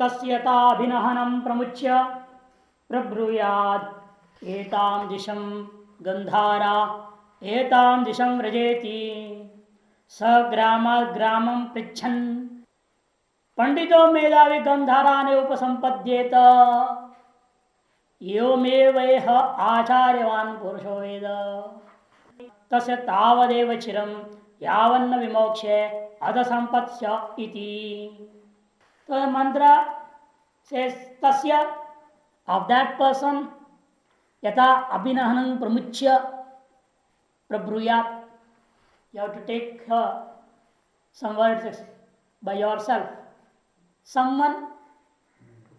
तस्यताभिनहनं प्रमुच्य प्रब्रूयात् एतां दिशं गंधारा एतां दिशं व्रजेति स ग्रामात् ग्रामं पृच्छन् पंडितो मेधावी गंधारा ने उपसंपद्येत एवमेव यह आचार्यवान पुरुषो वेद तस्य तावदेव चिरं यावन्न विमोक्षे अध संपत्स्य इति. So the mantra says tasya, of that person, yata abhinahanam pramuchya prabruyat. You have to take some words by yourself. Someone,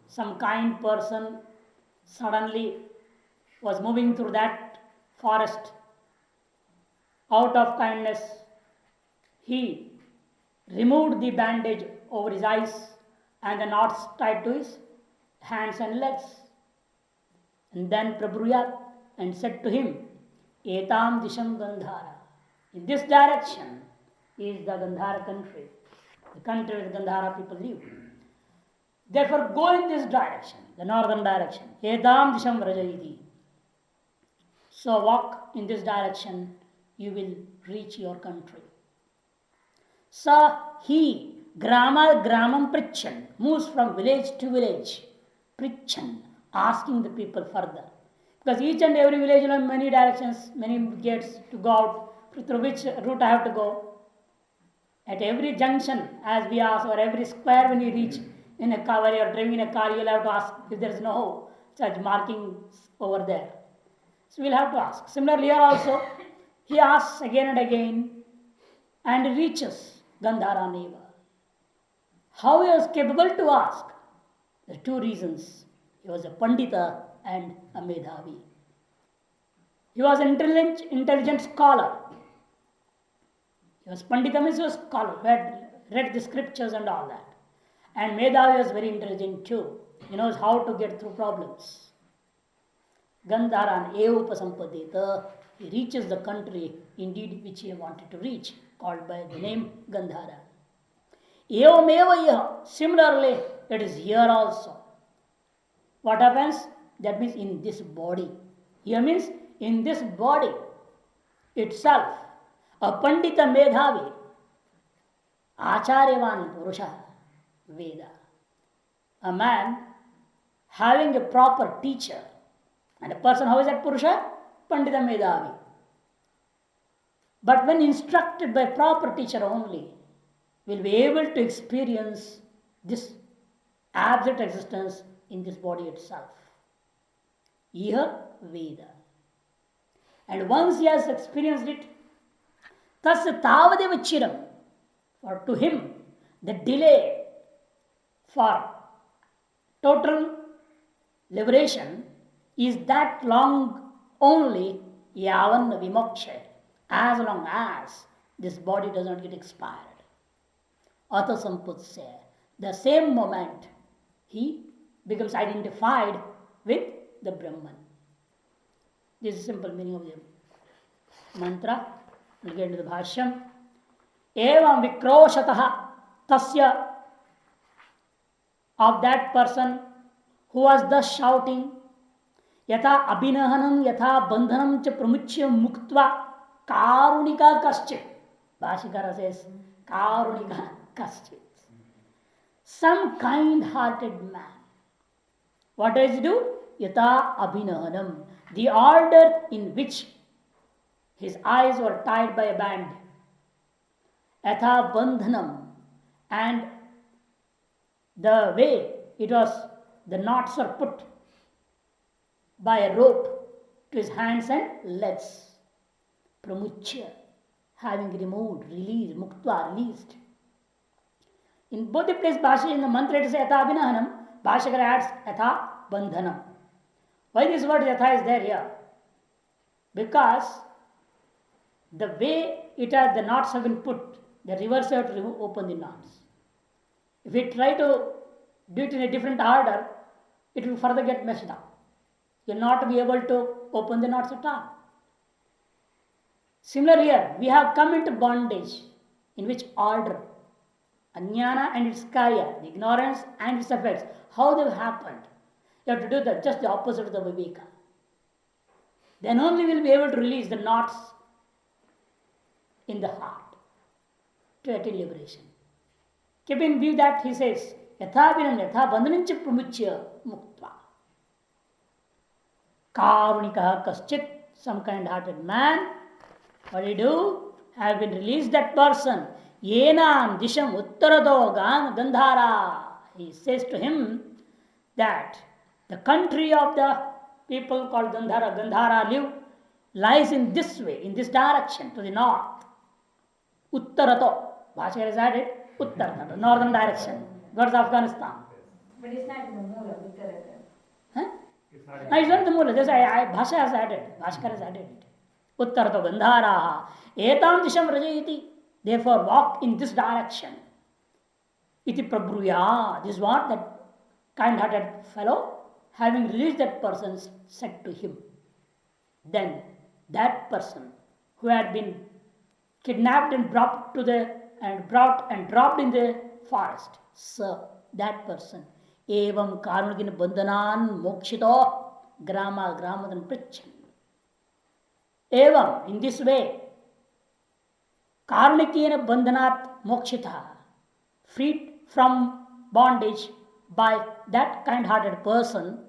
some kind person suddenly was moving through that forest. Out of kindness, he removed the bandage over his eyes and the knots tied to his hands and legs. And then Prabhruyat and said to him, Etam Disham Gandhara. In this direction is the Gandhara country, the country where the Gandhara people live. Therefore, go in this direction, the northern direction. Etam Disham Vrajayiti. So walk in this direction, you will reach your country. Sa he gramam prichan moves from village to village, prichan, asking the people further. Because each and every village will have many directions, many gates to go out, through which route I have to go. At every junction, as we ask, or every square when you reach in a car, when you are driving in a car, you will have to ask if there is no such markings over there. So we will have to ask. Similarly, here also, he asks again and again and reaches Gandhara Neva. How he was capable to ask? There are two reasons. He was a Pandita and a Medhavi. He was an intelligent scholar. He was Pandita means he was a scholar, who had read the scriptures and all that. And Medhavi was very intelligent too. He knows how to get through problems. Gandharan Evupasampadeta, he reaches the country indeed which he wanted to reach, called by the name Gandhara. Evameva, similarly, it is here also. What happens? That means in this body. Here means in this body itself, a Pandita Medhavi, Acharyavan Purusha, Veda. A man having a proper teacher. And a person, how is that Purusha? Pandita Medhavi. But when instructed by proper teacher only, will be able to experience this absolute existence in this body itself. Iha Veda. And once he has experienced it, tasya tavadeva chiram, for to him the delay for total liberation is that long only yavan vimoksha, as long as this body does not get expired. Atha samputse, the same moment he becomes identified with the Brahman. This is the simple meaning of the mantra. We'll get into the bhashyam. Evam vikroshataha tasya, of that person who was thus shouting, yatha abhinahanam yatha bandhanam cha pramuchya muktva karunika kaschit. Bhashikara says, karunika kaschit. Some kind-hearted man. What does he do? Yatha abhinahanam. The order in which his eyes were tied by a band. Yatha bandhanam. And the way it was, the knots were put by a rope to his hands and legs. Pramuchya, having removed, released, muktva, released. In both the places, Bhasha, in the mantra it is Yatha Abhinahanam, Bhashakara adds Yatha Bandhanam. Why this word Yatha is there here? Because the way it has, the knots have been put, the reverse have to open the knots. If we try to do it in a different order, it will further get messed up. You will not be able to open the knots at all. Similar here, we have come into bondage in which order Ajnana and its karya, the ignorance and its effects, how they have happened. You have to do just the opposite of the viveka. Then only we will be able to release the knots in the heart to attain liberation. Keeping in view that he says, Yatha vinam yatha bandhanancha pramuchya muktva. Karunika kaschit, some kind-hearted man, what do you do? Have been released that person. Yenam disham uttarado gandhara. He says to him that the country of the people called Gandhara lies in this way, in this direction, to the north. Uttarato. Bhashkar has added Uttarato, the northern direction, towards Afghanistan. But it's not in the Mula, Uttarato. Huh? No, it's not the Mula. Bhasha has added. Bhashkar has added it. Uttarato Gandhara. Etam disham rajayati. Therefore, walk in this direction. Iti prabruya. This is what that kind-hearted fellow, having released that person, said to him. Then that person who had been kidnapped and brought and dropped in the forest, sir, that person, evam karunagin bandhanan mokshito gramadan prichan. Evam, in this way, karunikena bandhanat mokshita, freed from bondage by that kind-hearted person,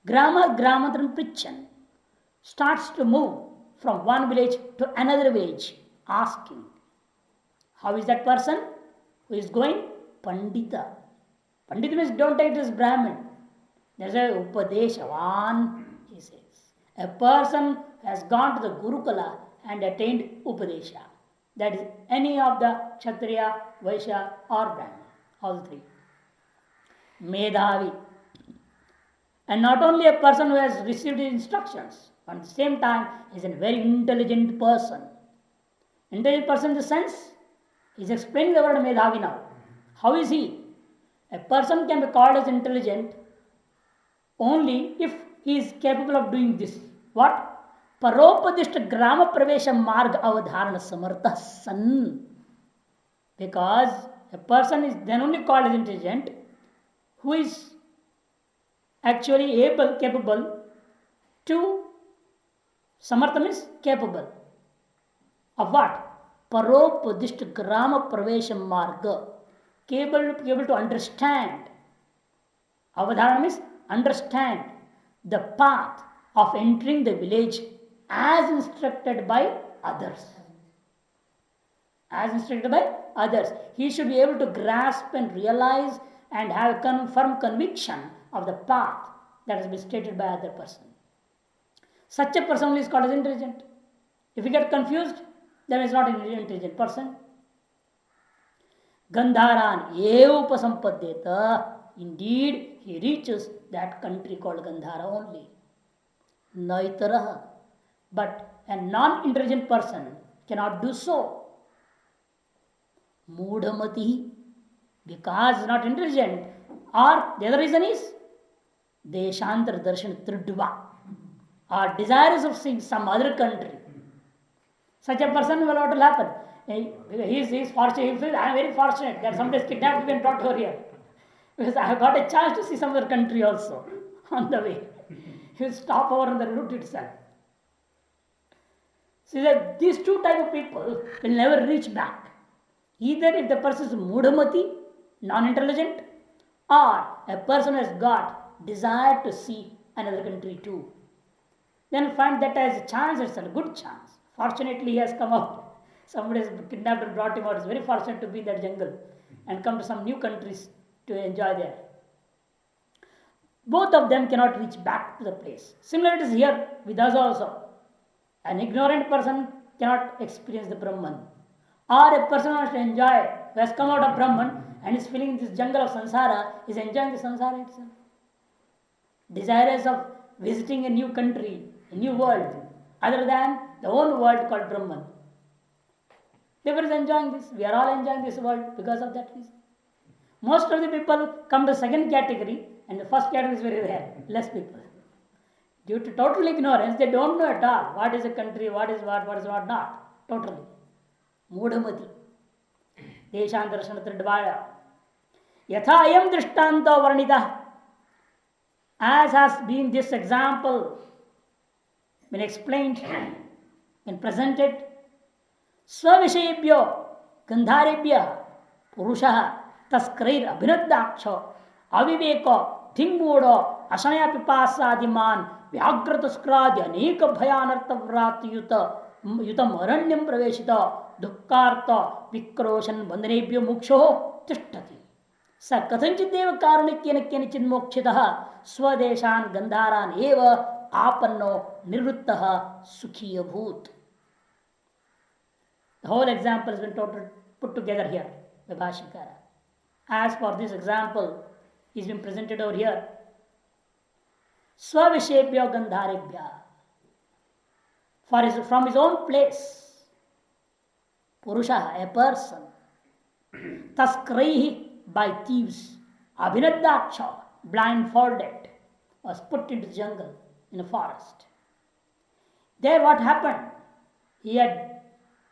gramadan prichan, starts to move from one village to another village, asking, how is that person who is going? Pandita. Pandita means don't take it as Brahmin. There's a Upadeshavan, he says. A person has gone to the Gurukula and attained Upadesha. That is any of the Kshatriya, Vaishya or Brahmin. All three. Medhavi. And not only a person who has received instructions, but at the same time is a very intelligent person. Intelligent person in the sense, he is explaining the word Medhavi now. How is he? A person can be called as intelligent only if he is capable of doing this. What? Paropadishta grama pravesha marg avadharana samartha san. Because a person is then only called as intelligent who is actually capable to, samartha means capable of what? Paropadishta grama pravesha marga. Capable to understand. Avadharana means understand the path of entering the village as instructed by others. As instructed by others. He should be able to grasp and realize and have a firm conviction of the path that has been stated by other person. Such a person is called as intelligent. If you get confused, then it's not an intelligent person. Gandharan eva upasampadeta. Indeed, he reaches that country called Gandhara only. Naitaraha. But a non-intelligent person cannot do so. Mudhamati. Because he is not intelligent. Or the other reason is Deshantar Darshan Tridva. Or desirous of seeing some other country. Such a person will what will happen? He is fortunate. He feels, I am very fortunate that somebody is kidnapped and brought over here. Because I have got a chance to see some other country also on the way. He will stop over on the route itself. See that these two type of people will never reach back. Either if the person is mudhamati, non-intelligent, or a person has got desire to see another country too. Then find that as a chance, it's a good chance. Fortunately, he has come out. Somebody has kidnapped and brought him out. It's very fortunate to be in that jungle and come to some new countries to enjoy there. Both of them cannot reach back to the place. Similar it is here with us also. An ignorant person cannot experience the Brahman. Or a person who wants to enjoy, who has come out of Brahman and is feeling this jungle of samsara, is enjoying the samsara itself. Desirous of visiting a new country, a new world, other than the own world called Brahman. Therefore, is enjoying this. We are all enjoying this world because of that reason. Most of the people come to second category, and the first category is very rare. Less people. Due to total ignorance, they don't know at all what is a country, what is what is what not. Totally. Mudhamati. देशांतरशनत्रड्वाय यथा अयम दृष्टांतो वर्णितः, as has been this example been explained and presented, स्वविषयेभ्यो गंधारेभ्य पुरुषः तस्करैर अभिनद्दाक्ष अविवेक धिंगूढ़ अशनया पिपासादिमान व्याघ्रतस्क्रादि अनेक भयानर्थ युत युतम अरण्यम प्रवेशित दुःखार्थ विक्रोशन बंधनेभ्यो मुक्षो तिष्ठति स कथंचिदेव कारुणिक्येन केनचित् मोक्षितः स्वदेशान् गंधारान् एव आपन्नो निवृत्तः सुखी अभूत्. The whole example has been put together here by Bhashyakara. As for this example, is been presented over here. Svavishebhya gandharebhya. From his own place, Purusha, a person, taskraihi, by thieves, abhinadaksha, blindfolded, was put into the jungle, in a forest. There what happened? He had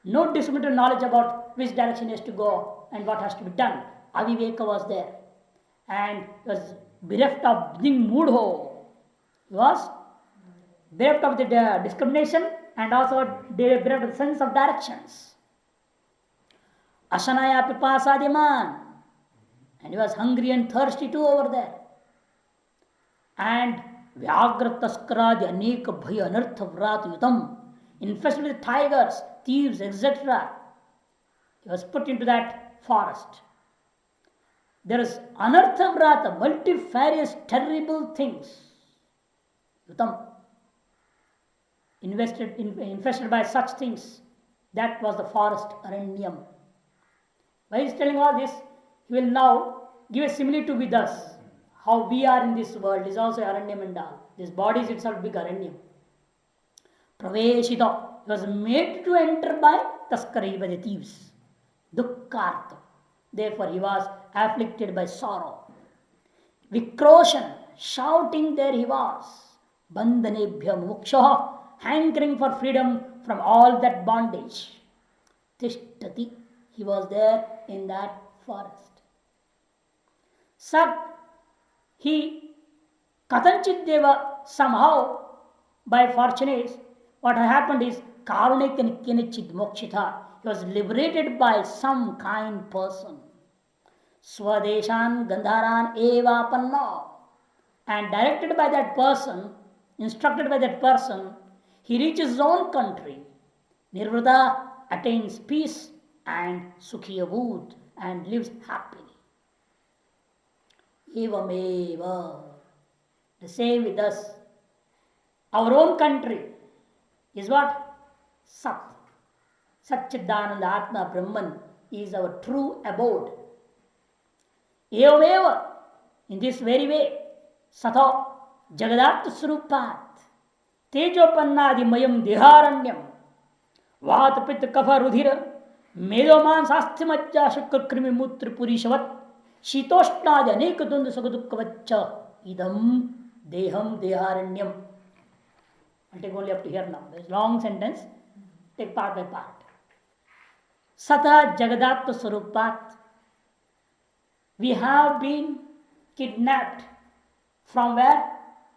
no discriminative knowledge about which direction he has to go and what has to be done. Aviveka was there and was bereft of being mudho. He was bereft of the discrimination and also bereft of the sense of directions. Ashanaya pipasadiman, and he was hungry and thirsty too over there. And Vyagra taskradi aneka bhaya anartha vrat yutam, infested with tigers, thieves, etc. He was put into that forest. There is anartha vrata, multifarious, terrible things. Yutam, infested by such things. That was the forest Aranyam. Why he is telling all this? He will now give a similitude with us. How we are in this world is also Aranyam and all. This body is itself big Aranyam. Praveshita, he was made to enter by Taskari, by the thieves. Dukkhartha, therefore he was afflicted by sorrow. Vikroshan, shouting there he was. Bandhanebhya muksha, hankering for freedom from all that bondage. Tishtati, he was there in that forest. Sat, he katanchit deva, somehow by fortune, what had happened is karunik and kinichit mokshita, he was liberated by some kind person. Swadeshan gandharan eva panna, and directed by that person, instructed by that person, he reaches his own country. Nirvrata attains peace and sukhi abhut and lives happily. Evameva. The same with us. Our own country is what? Sat. Satchidananda Atma Brahman is our true abode. Evameva. In this very way, Satha Jagadat Srupat Tejopannadi Mayam Deharanyam Vat Pit Kafa Rudhira Medoman Sasthimajja Shukra Krimi Mutri Purishavat Shitoshnadi Anekadund Sugadukavacha Idam Deham Deharanyam. I'll take only up to here now. There's a long sentence. Take part by part. Sata Jagadat Swarupat. We have been kidnapped. From where?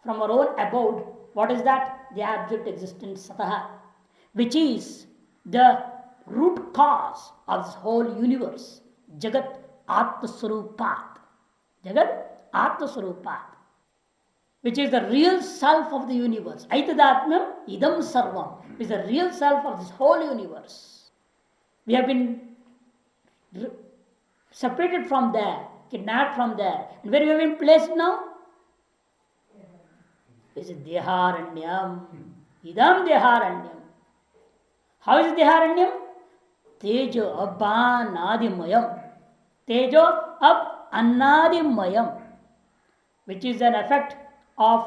From our own abode. What is that? The absolute existence, Sataha, which is the root cause of this whole universe. Jagat Atmaswarupat. Jagat Atmaswarupat, which is the real self of the universe. Aitadatmam idam sarvam, is the real self of this whole universe. We have been separated from there, kidnapped from there. And where we have been placed now? Is it Deharanyam? Idam Deharanyam. How is it Deharanyam? Tejo Abbanadimayam. Tejo Ab Annadimayam, which is an effect of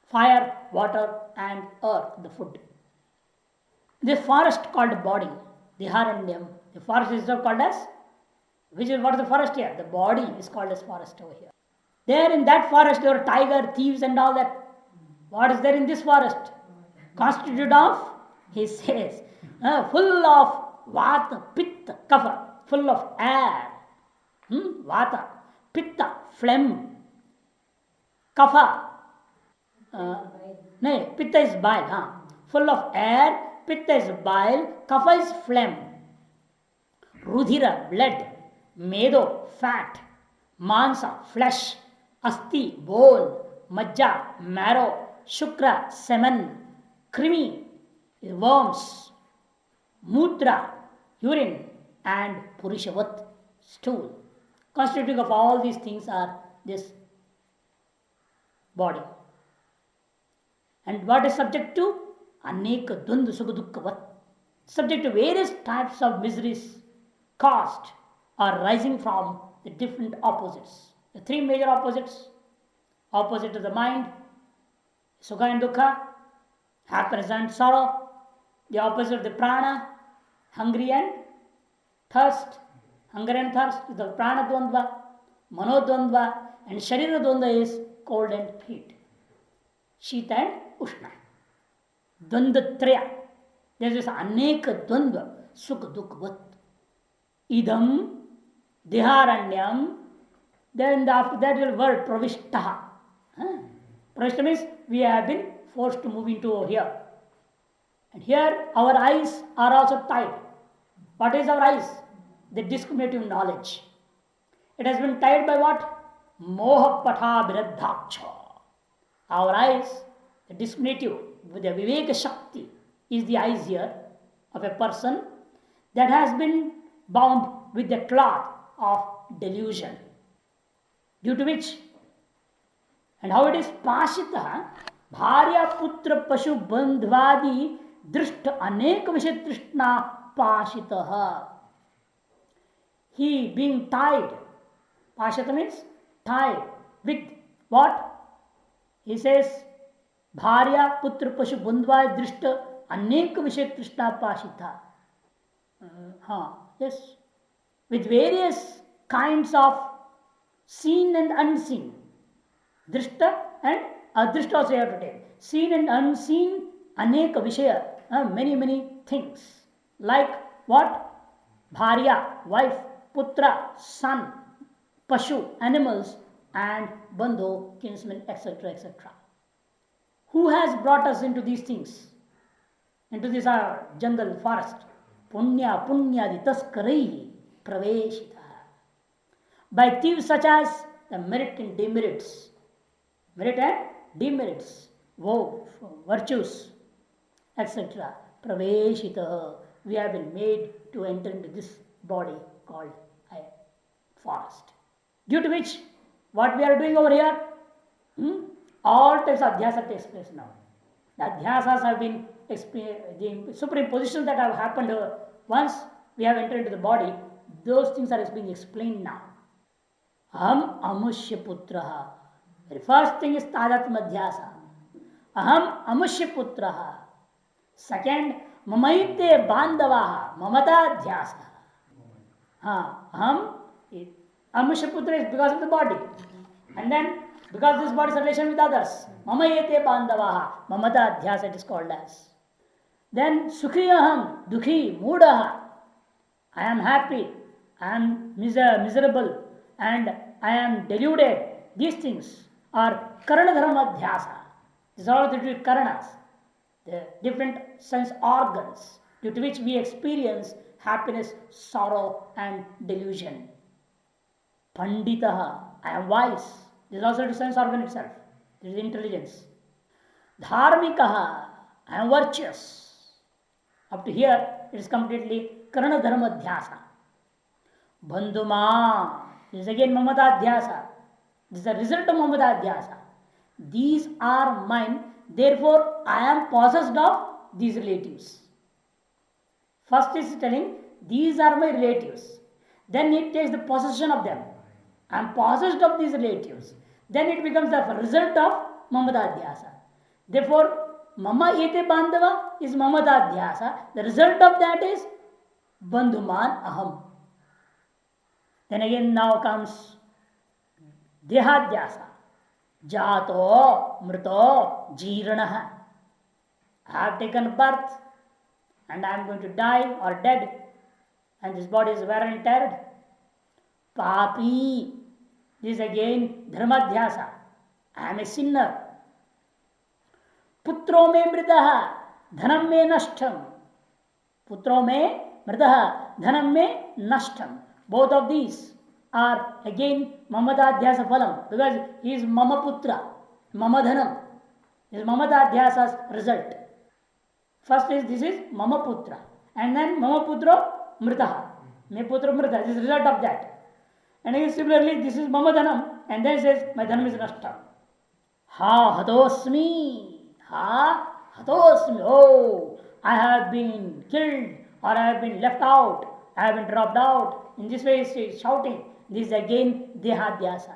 fire, water, and earth, the food. This forest called body, Deharanyam. The forest is called as, which is what is the forest here? The body is called as forest over here. There in that forest there are tiger, thieves and all that. What is there in this forest? Constituted of, he says, full of vata, pitta, kapha. full of air. Vata, Pitta, phlegm, Kapha. No, Pitta is bile. Full of air, Pitta is bile, Kapha is phlegm. Rudhira, blood, Medo, fat, Mansa, flesh, Asti, bone, Majja, marrow, Shukra, semen, Krimi, worms, Mutra, urine, and Purishavat, stool. Constituting of all these things are this body. And what is subject to? Aneka dvand sukha dukkhavat. Subject to various types of miseries caused or rising from the different opposites. The three major opposites: opposite to the mind, sukha and dukkha, happiness and sorrow; the opposite of the prana, hungry and thirst. Hunger and thirst is the prana dvandva, mano dvandva, and sharira dvandva is cold and heat, shita and ushna. Dvandatraya. There is aneka dvandva, sukha dukkhavat. Idam, deharanyam, then after that will word pravishtaha. Pravishta means we have been forced to move into here. And here our eyes are also tied. What is our eyes? The discriminative knowledge. It has been tied by what? Moha patha viradhaksha. Our eyes, the discriminative, with the viveka shakti, is the eyes here of a person that has been bound with the cloth of delusion. Due to which, and how it is pashita, bharya putra pashu bandhvadi drishta aneka vishay trishna pashitaha. He being tied, pashita means tied with what? He says, bharya putra pashu bandhvadi drishta aneka vishay trishna pashita. Yes, with various kinds of seen and unseen. Drishta and adrishta also you have to take. Seen and unseen, aneka vishaya, many things. Like what? Bharya, wife, putra, son, pashu, animals, and bandhu, kinsmen, etc., etc. Who has brought us into these things? Into this jungle, forest? Punya, punyadi taskaraihi praveshita. By thieves such as the merit and demerits, virtues, etc. Praveshita, we have been made to enter into this body called a forest. Due to which, what we are doing over here, all types of dhyasa takes place now. The dhyasas have been the superimpositions that have happened once we have entered into the body, those things are being explained now. Aham amushya putraha. The first thing is tadatma dhyasa. Aham amushya putraha. Second, mamaite bandavaha. Mamata dhyasa. Aham amushya putra is because of the body. And then because this body is relation with others. Mamayete bandavaha. Mamata dhyasa it is called as. Then sukhi aham, dukhi, moodaha. I am happy, I am miserable, and I am deluded. These things are karana dharma dhyasa. These are all the karanas, the different sense organs due to which we experience happiness, sorrow, and delusion. Panditaha, I am wise. This is also the sense organ itself. This is intelligence. Dharmikaha, I am virtuous. Up to here, it is completely karana dharma dhyasa. Bandhuma, this is again mamata dhyasa. This is the result of mamata dhyasa. These are mine, therefore I am possessed of these relatives. First is telling, these are my relatives. Then it takes the possession of them. I am possessed of these relatives. Then it becomes the result of mamata dhyasa. Therefore, Mama ete bandhava is mamata dhyasa. The result of that is bandhuman aham. Then again now comes dehadhyasa. Jato, mrito, jiranaha. I have taken birth and I am going to die or dead. and this body is wear and tear. Papi, this again dharmadhyasa. I am a sinner. Putro me mridah, dhanam me nashtam. Putro me mridah, dhanam me nashtam. Both of these are again mamadadhyasa phalam because he is mama putra, mama dhanam. This is mamadadhyasa's result. First is this is mama putra, and then mama putro mritaha. Me putra mrita. This is result of that. And again similarly, this is mama dhanam, and then says my dhanam is nashta. Ha hadosmi, ha hadosmi. Oh, I have been killed, or I have been left out, I have been dropped out. In this way, he is shouting. This is again dehadhyasa.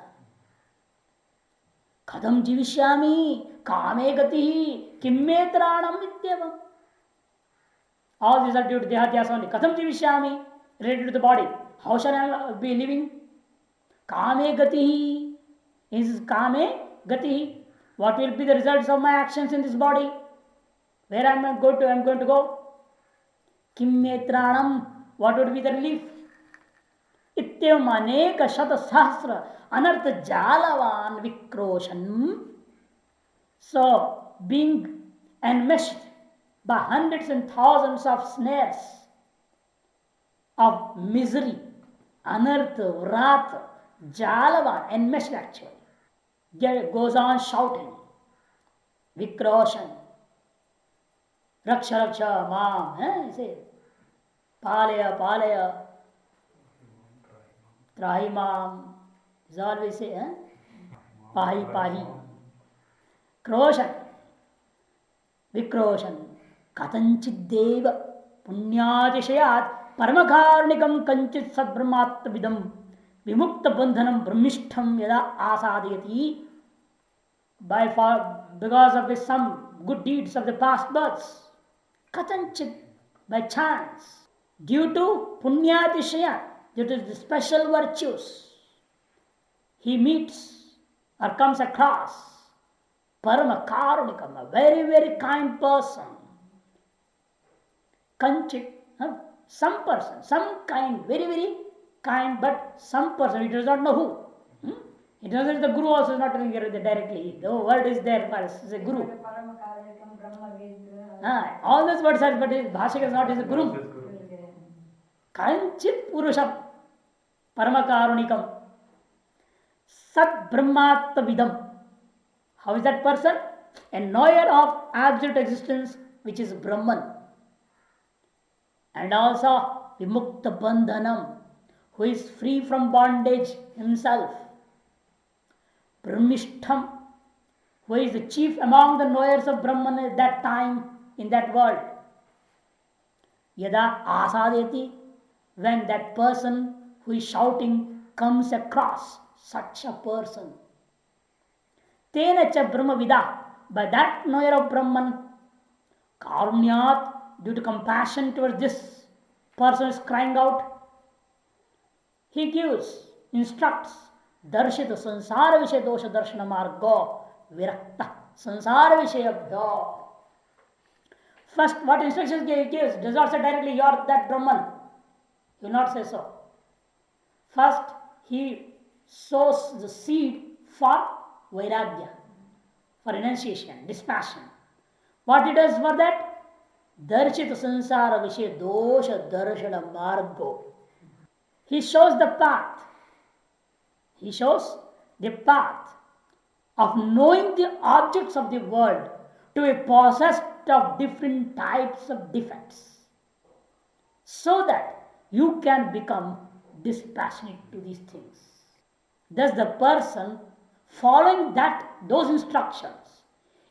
Kadam jivishyami, kame gati, kimme tranam ityavam. All these are due to dehadhyasa only. Kadam jivishyami, related to the body. How shall I be living? Kame gati is kame gati. What will be the results of my actions in this body? Where I am going to go? Kimme tranam, what would be the relief? Ityavam aneka shata sahasra anartha jalavan vikroshan. So, being enmeshed by hundreds and thousands of snares of misery, anartha, wrath, jalavan, enmeshed actually, goes on shouting, vikroshan, raksha raksha mam, say, palaya palaya, trahi mam, is always say, pahi pahi, kroshan, vikroshan, katanchideva punyadishayat paramakarnikam kanchit sadbrahmatvidam vimukta bandhanam brahmishtham yada asadayati. By far, because of some good deeds of the past births, katanchit, by chance, due to punyatishaya, due to the special virtues, he meets or comes across paramakarnikam, a very, very kind person. Kanchit, some person, some kind, very, very kind, but some person, he does not know who. It doesn't, the Guru also is not telling here directly. The word is there, it's a Guru. All those words are, but Bhashik is not his Guru. Kanchit Purusham, Paramakarunikam, Sat Brahmatvidam. How is that person? A knower of absolute existence, which is Brahman. And also Vimukta Bandhanam, who is free from bondage himself. Brahmishtham, who is the chief among the knowers of Brahman at that time in that world. Yada asadeti, when that person who is shouting comes across such a person. Tena cha Brahmavida, by that knower of Brahman, karunyat, due to compassion towards this person is crying out, he gives, instructs, darshita sansara vishay dosha darshana margo virakta sansara vishayabhya. First, what instructions he gives, does not say directly, you are that Brahman. He will not say so. First, he sows the seed for vairagya, for renunciation, dispassion. What he does for that? Darshita sansara vishay dosha darshana margo. He shows the path. He shows the path of knowing the objects of the world to be possessed of different types of defects, so that you can become dispassionate to these things. Thus, the person following those instructions,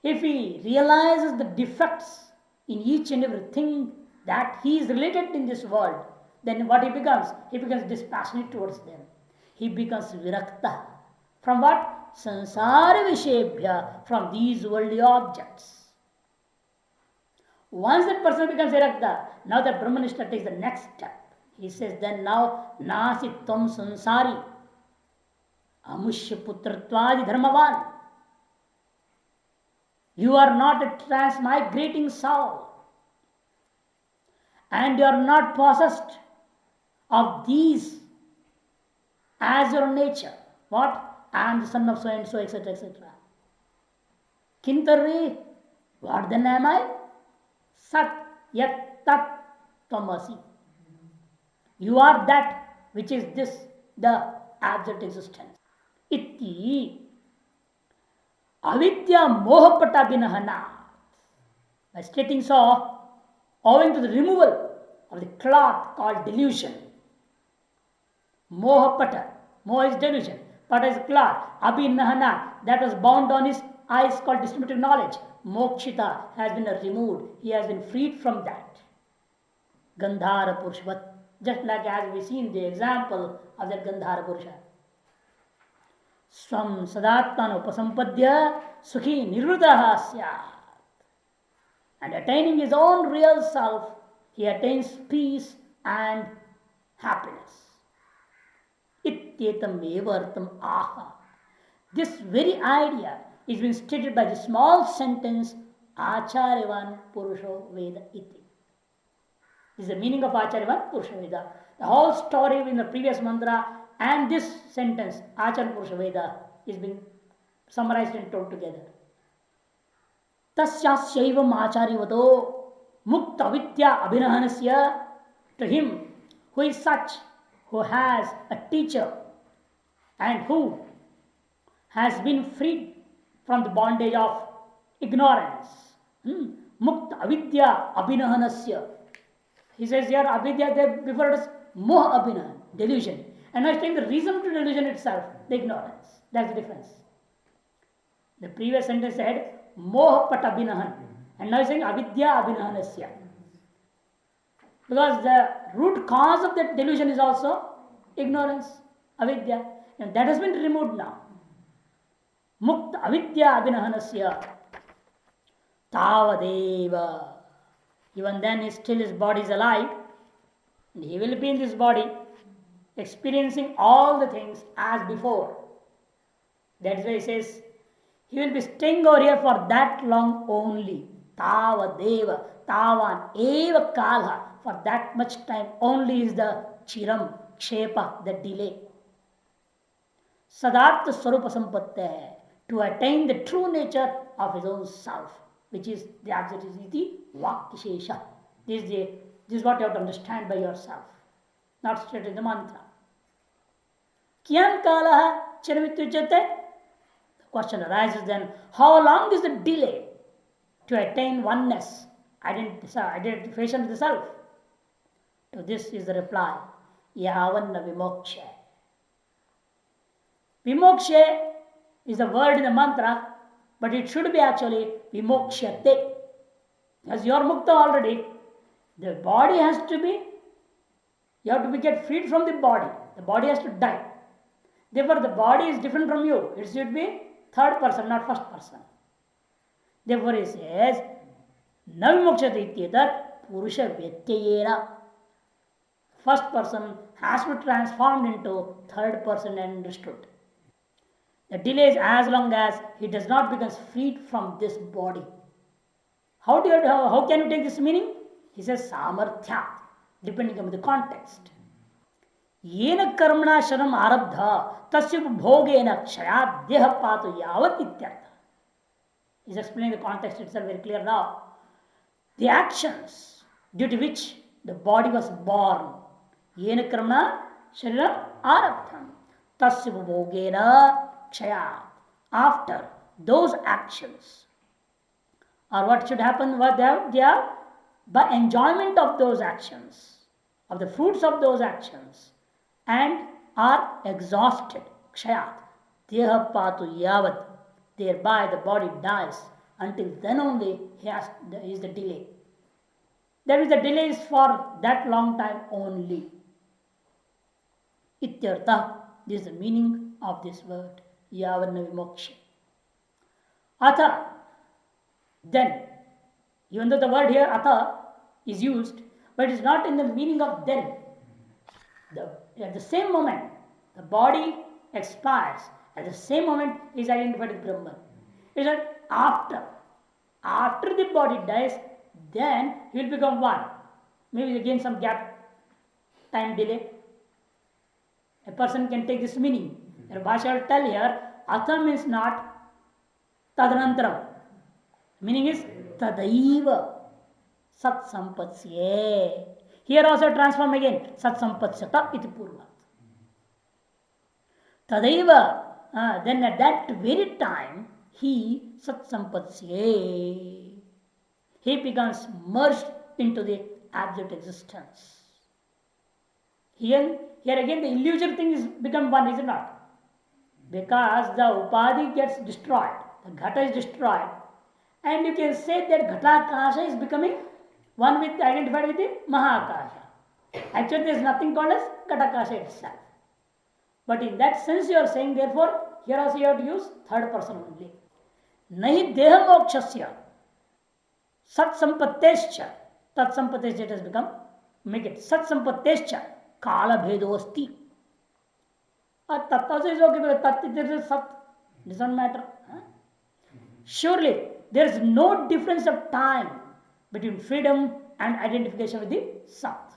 if he realizes the defects in each and everything that he is related in this world, then what he becomes? He becomes dispassionate towards them. He becomes virakta. From what? Sansara vishebhya, from these worldly objects. Once that person becomes virakta, now the Brahmanishta takes the next step. He says, then now, nasi tvam sansari, amushya putratvadi dharmavan. You are not a transmigrating soul, and you are not possessed of these as your nature. What? I am the son of so and so, etc. etc. Kintarri, what then am I? Sat yat tat tamasi. You are that which is this, the absolute existence. Iti avidya mohapata binahana. By stating so, owing to the removal of the cloth called delusion. Mohapata. Moha is delusion. Pata is cloth. Abhinahana. That was bound on his eyes called distributive knowledge. Mokshita has been removed. He has been freed from that. Gandhara Purushvat. Just like as we see in the example of that Gandhara Purusha. Swam sadatman upasampadya sukhi nirvritaha syat. And attaining his own real self, he attains peace and happiness. Ityetam evartam aha. This very idea is being stated by the small sentence Acharyavan Purusho Veda iti. This is the meaning of Acharyavan Purusho Veda. The whole story in the previous mantra and this sentence Acharyavan Purusho Veda is being summarized and told together. Tasyasyavam Acharyavato Mukta Vidya Abhinahanasya. To him who is such, who has a teacher and who has been freed from the bondage of ignorance. Mukta avidya abhinahanasya. He says here avidya, they before it is moha abhinahan, delusion. And now he's saying the reason to delusion itself, the ignorance. That's the difference. The previous sentence said moha pat abhinahan. And now he's saying avidya abhinahanasya. Because the root cause of that delusion is also ignorance, avidya. And that has been removed now. Mukta avidya abhinahanasya tavadeva. Even then, his body is alive, and he will be in this body, experiencing all the things as before. That's why he says he will be staying over here for that long only. Tavadeva, tavan eva kala. For that much time only is the chiram, kshepa, the delay. Sadartha swarupa sampatte, to attain the true nature of his own self, which is the absolute vakishesha. This is what you have to understand by yourself, not straight in the mantra. Kiyan kalaha chiramityujate? The question arises then, how long is the delay to attain oneness, identification with the self? To this is the reply, yavanna vimoksha. Vimoksha is the word in the mantra, but it should be actually vimokshate. As you are mukta already, the body has to be, you have to get freed from the body. The body has to die. Therefore, the body is different from you. It should be third person, not first person. Therefore, he says, na vimokshate ityetat purusha vyatyayena. First person has to be transformed into third person and understood. The delay is as long as he does not become freed from this body. How can you take this meaning? He says samarthya, depending on the context. Yena karmana sharam arabdha tasya bhogena kshayat deha patu yavat ityartha. He's explaining the context itself very clear now. The actions due to which the body was born. Yena karmana sharam arabdha tasya bhogena kshayat. After those actions, or what should happen? What they are by enjoyment of those actions, of the fruits of those actions, and are exhausted. Kshayat. Deha patu yavat. Thereby the body dies. Until then only is the delay. That is, the delay is for that long time only. Ityartha. This is the meaning of this word. Yavanna vimoksha. Atha. Then, even though the word here atha is used, but it is not in the meaning of then. At the same moment, the body expires. At the same moment, is identified with Brahman. It is that after the body dies, then he will become one. Maybe again some gap, time delay, A person can take this meaning. Your Bhasha will tell here, Atha means not Tadanantaram. Meaning is Tadaiva Sat Sampatsye. Here also transform again. Sat Sampatsyata iti purva. Tadaiva. Then at that very time, he Sat Sampatsye. He becomes merged into the absolute existence. Here again the illusion thing is become one, is it not? Because the upadhi gets destroyed, the ghata is destroyed, and you can say that ghatakasha is becoming one with identified with the mahakasha. Actually, there is nothing called as ghatakasha itself. But in that sense, you are saying, therefore, here also you have to use third person only. Nahi deha mokshasya sat sampattescha. Tat sampattescha it has become, make it sat sampattescha kala bhedosti. Tat also is okay, but tat there is sat, doesn't matter. Surely there is no difference of time between freedom and identification with the sat.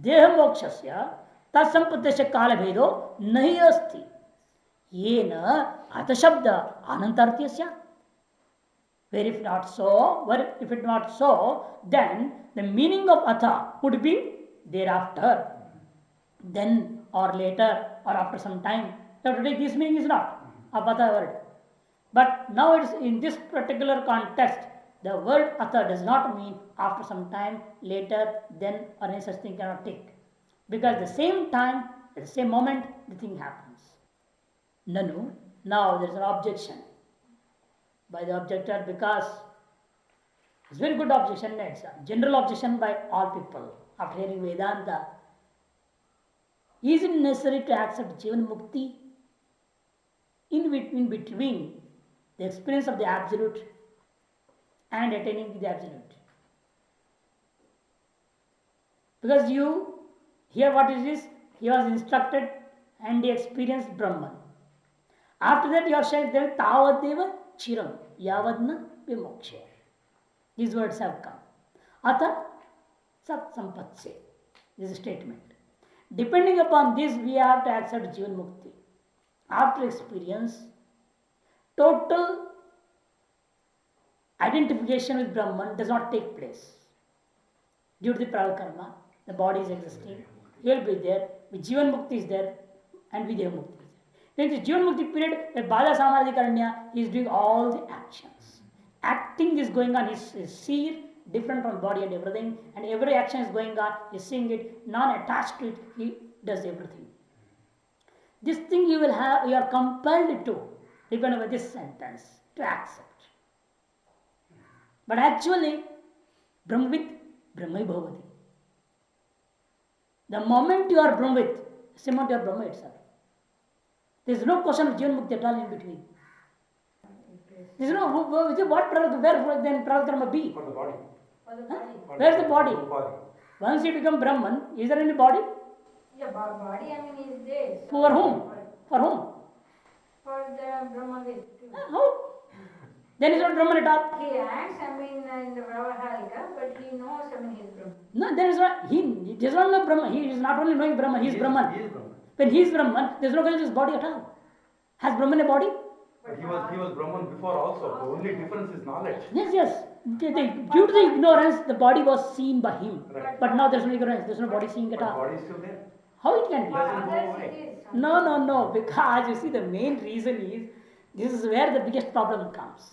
Deha mokshasya tat sampattescha kala bhedo nahi asti. Yena ata shabda anantartya syat. Where if not so, if it not so, then the meaning of atha would be thereafter, then or later or after some time. So today this meaning is not of atha word. But now it's in this particular context, the word atha does not mean after some time, later, then or any such thing cannot take. Because at the same time, at the same moment, the thing happens. Nanu, now there is an objection by the objector, because it's very good objection, it's a general objection by all people after hearing Vedanta. Is it necessary to accept Jivan Mukti in between the experience of the Absolute and attaining the Absolute? Because you, here what is this? He was instructed and he experienced Brahman. After that you are saying that Tavadeva Chiram Yavadna Vimokshe. These words have come. Atha Sat Sampatse. This is a statement. Depending upon this, we have to accept Jivan Mukti. After experience, total identification with Brahman does not take place. Due to the Pravakarma, the body is existing, he will be there, with Jivan Mukti is there, and Vidya Mukti is there. In the Jivan Mukti period, where Bala Samadhikaranya, he is doing all the actions. Acting is going on, his seer, different from body and everything, and every action is going on, he is seeing it, non-attached to it, he does everything. This thing you will have, you are compelled to, depending on this sentence, to accept. But actually, Brahmavit, Brahmai Bhavati. The moment you are Brahmavit, the moment you are Brahma itself. There is no question of Jivan Mukti at all in between. There is no, what where then Pravakarma be? For the body. Where is the body? Body. Once you become Brahman, is there any body? Yeah, body, I mean, is there. For whom? For whom? For the Brahmavit. How? Then he is not Brahman at all. He acts, I mean, in the Vyavaharika, but he knows, I mean, he is Brahman. No, there is not. He does not know Brahman. He is not only knowing Brahman, he is Brahman. He is Brahman. When he is Brahman, there is no question of his body at all. Has Brahman a body? But he was Brahman before also. The only difference is knowledge. Yes. Due to the ignorance, the body was seen by him. Right. But now there is no ignorance. There is no body seeing at But all. body is still there. How it can be? For Doesn't go others, away. it is. No. Because you see, the main reason is this is where the biggest problem comes.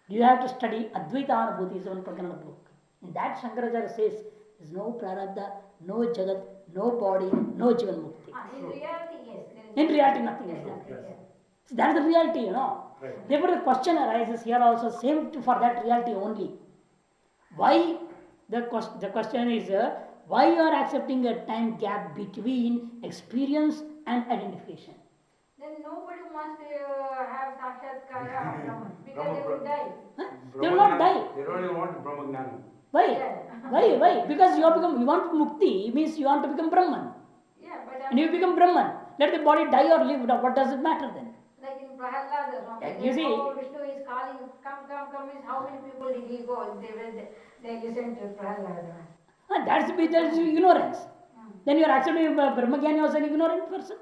You have to study Advaita Anubhuti, is one particular book. In that, Shankaracharya says there is no prarabdha, no jagat, no body, no Jivan Mukti. In reality, yes. In reality, nothing is there. Yes. So that is the reality, Right. Therefore, the question arises here also, same for that reality only. Why? The question is, why you are accepting a time gap between experience and identification? Then nobody wants to have Sakshatkara of Brahman because they Brahma- will die. Huh? They will not die. They don't even want Brahmagnan. Why? Yeah. Why? Because you want mukti, means you want to become Brahman. Yeah, but And you become Brahman. Let the body die or live, what does it matter then? like in Prahalada, You see- Vishnu is calling, come, means how many people did he go? They listen to Prahalada. That's ignorance. Then you are accepting Brahmagyani as an ignorant person.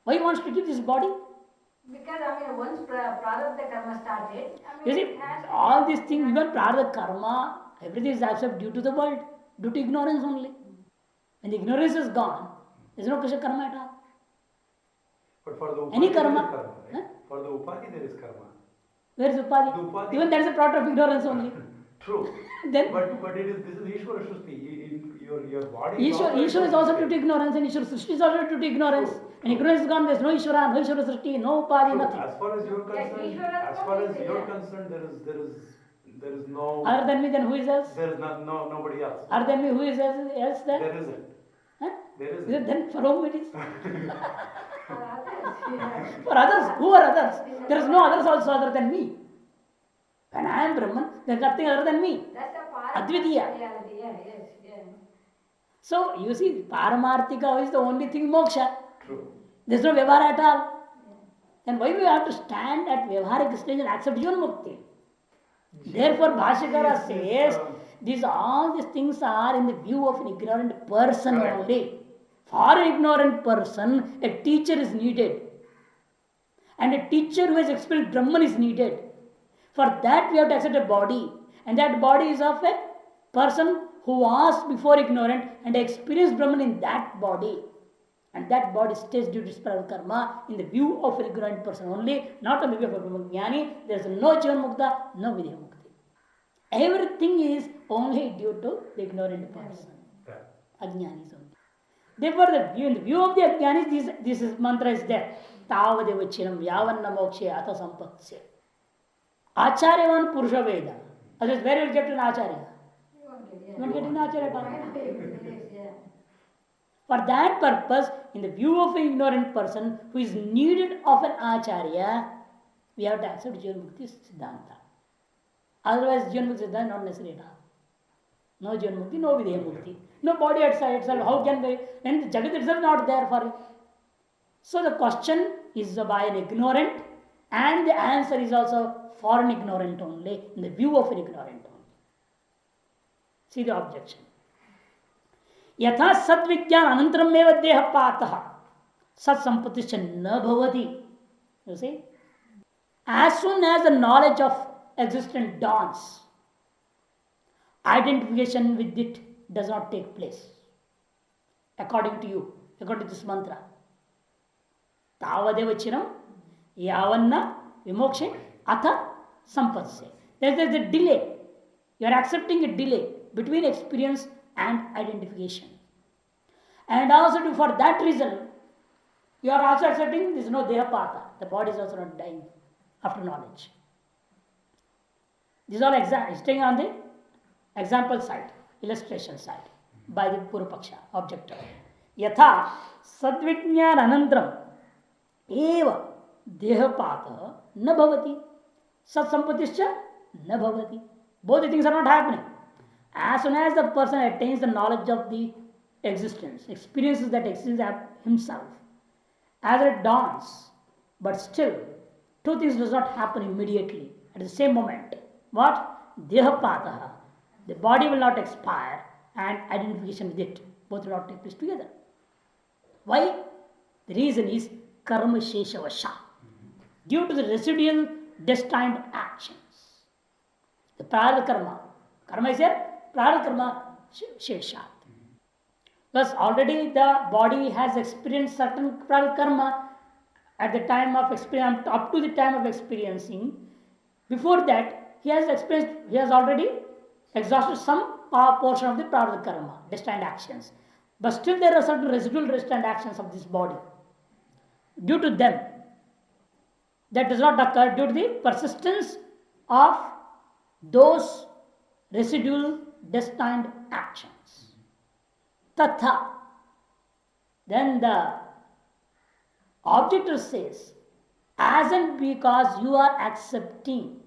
Why he wants to keep this body? Because once prarabdha karma started, You see, it has to all be- these things, even prarabdha karma, everything is accepted due to the world, due to ignorance only. When the ignorance is gone, there is no Krishna karma at all. But for the Any Upadhi, karma. there is karma, right? Huh? For the Upadhi, there is karma. Where is Upadhi? The Upadhi- Even that is a product of ignorance only. True. Then But this is Ishvara Shruti. Your body Ishwara is also due to ignorance, and Ishwara Srishti is also due to ignorance. True. When ignorance is gone, there is no Ishwara, no Ishwara Srishti, no Upadhi, True. nothing. As far as you're Yes, concerned, Ishvara as far as is you're there. concerned, there is no Other than me, then who is else? there is nobody else. Other than me, who is else there? There isn't. Huh? There Is it isn't. then for whom it is? For others, yeah. For others. Who are others? There is no others also other than me. When I am Brahman, there is nothing other than me. That's a part Advitiya. of reality. Yeah, yes, yeah. So you see, Paramarthika is the only thing moksha. True. There is no Vyavahara at all. Then why we have to stand at Vyavaharik stage and accept Jivan Mukti? Therefore, Bhashyakara says, all these things are in the view of an ignorant person Correct. only. For an ignorant person, a teacher is needed. And a teacher who has experienced Brahman is needed. For that, we have to accept a body. And that body is of a person who was before ignorant and experienced Brahman in that body. And that body stays due to spiritual karma in the view of an ignorant person only, not on the view of a Brahmajnani. There is no Jivan Mukta, no Vidya Mukti. Everything is only due to the ignorant person. Yeah. Ajnanis only. Therefore, in the view of the Ajnanis, this mantra is there. Tavadeva chiram yavanna mokshe atha sampatsya. Acharyavan Purusha Veda. Otherwise, where you will get an Acharya? You won't get, yeah. You won't get an Acharya at all. Yes, yeah. For that purpose, in the view of an ignorant person who is needed of an Acharya, we have to accept Jivan Mukti Siddhanta. Otherwise, Jivan Mukti Siddhanta is not necessary at all. No Jivan Mukti, no Vidya Mukti. No body itself. How can they? Then the Jagat itself is not there for it. So the question is by an ignorant, and the answer is also for an ignorant only, in the view of an ignorant only. See the objection. Yatha sadvijnan anantaram eva deha patah sat sampattischa na bhavati. You see? As soon as the knowledge of existence dawns, identification with it does not take place. According to you, according to this mantra. Tavadeva chiram yavanna vimokshe atha sampatsya. There is a delay. You are accepting a delay between experience and identification. And also for that reason, you are also accepting there is no dehapata. The body is also not dying after knowledge. These are all staying on the example side, illustration side, by the Purupaksha, objector. Yatha sadvijnan anantram eva dehapata na bhavati sat sampatischa na bhavati. Both the things are not happening. As soon as the person attains the knowledge of the existence, experiences that exists himself, as it dawns, but still, two things does not happen immediately at the same moment. What? Dehapataha. The body will not expire and identification with it. Both will not take place together. Why? The reason is karma shesha vasha. Due to the residual destined actions. The prarabdha karma. Karma is here. Prarabdha karma shesha. Plus already the body has experienced certain prarabdha karma at the time of experience, up to the time of experiencing. Before that, he has already exhausted some portion of the prarabdha karma, destined actions. But still there are certain residual destined actions of this body. Due to them, that does not occur due to the persistence of those residual destined actions. Tatha. Then the objector says, as and because you are accepting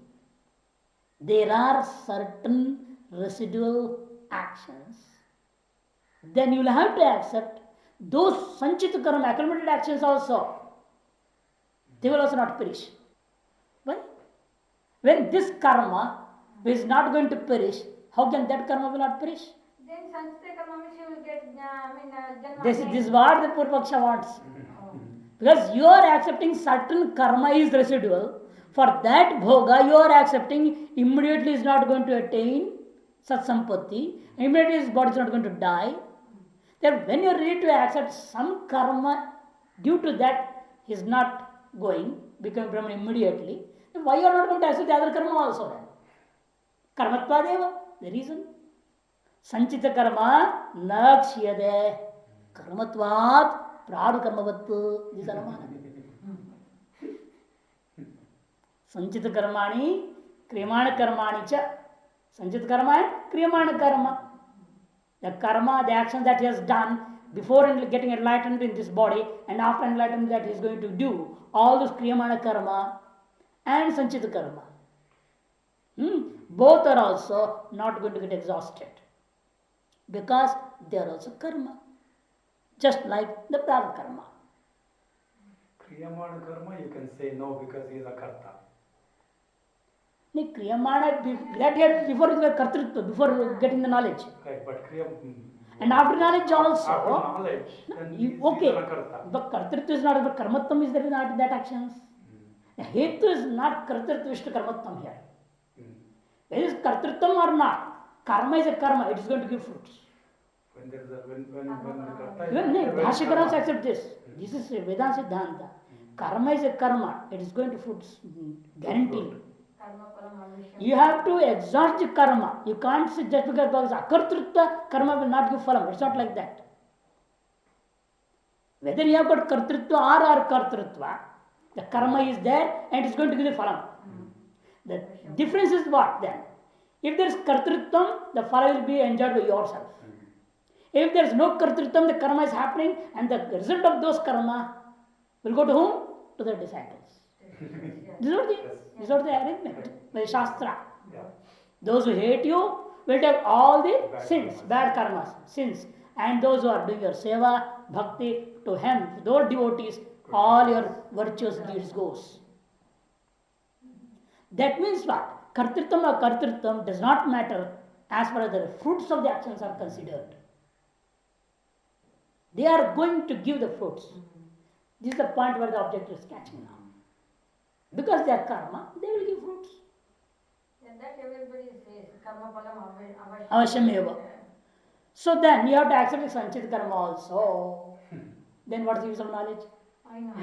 there are certain residual actions, then you will have to accept those sanchita karma, accumulated actions also. They will also not perish. Why? When this karma is not going to perish, how can that karma will not perish? Then sanchita karma means you will get This is what the Purvaksha wants. Because you are accepting certain karma is residual. For that bhoga, you are accepting immediately is not going to attain such sampatti. Immediately his body is not going to die. Then when you are ready to accept some karma, due to that he is not going, becoming Brahman immediately, then why you are not going to accept the other karma also then? Karmatpadeva, the reason. Sanchita karma na kshiyade karmatvat pradu karmavat. This is anumana. Sanchita karmani kriyamana karmani cha. Sanchita karma and kriyamana karma. The karma, the action that he has done before getting enlightened in this body and after enlightenment that he is going to do, all those kriyamana karma and sanchita karma. Both are also not going to get exhausted because they are also karma, just like the prarabdha karma. Kriyamana karma, you can say no because he is a karta. Kriyamana, that yet before the kartritva, before getting the knowledge. Right, but And after knowledge also. After knowledge, then he is okay, a karta. but kartritva is not, but karmatvam is there not that actions. The hetu is not kartritva to karmatvam here. Whether it is kartritvam or not, karma is a karma, it is going to give fruits. When there is a when karta Even Bhashyakara accept this. This is Vedanta Siddhanta. Karma is a karma, it is going to fruits, guaranteed. You have to exhaust the karma. You can't say just because akartritva, karma will not give phalam. It's not like that. Whether you have got kartritva or kartritva, the karma is there and it's going to give the phalam. The difference is what then? If there is kartritvam, the phala will be enjoyed by yourself. If there is no kartritvam, the karma is happening and the result of those karma will go to whom? To the disciples. This is what the arrangement by the Shastra. Yeah. Those who hate you will take all the sins, bad karmas, sins. And those who are doing your seva, bhakti, to him, those devotees, all your virtuous deeds goes. That means what? Kartritvam or kartritvam does not matter as far as the fruits of the actions are considered. They are going to give the fruits. This is the point where the object is catching now. Because they are karma, they will give fruits. That everybody says, karma phalam Avashyameva. So then you have to accept the sanchita karma also. Then what is the use of knowledge? I know.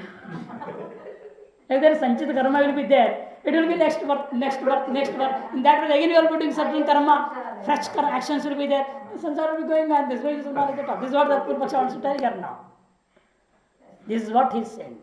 If there is sanchita karma will be there, it will be next birth, next birth, next birth. In that way again you are putting certain karma, fresh karma actions will be there. The sansara will be going on. This is why use of knowledge at all. This is what the Purvaksha wants to tell here now. This is what he is saying.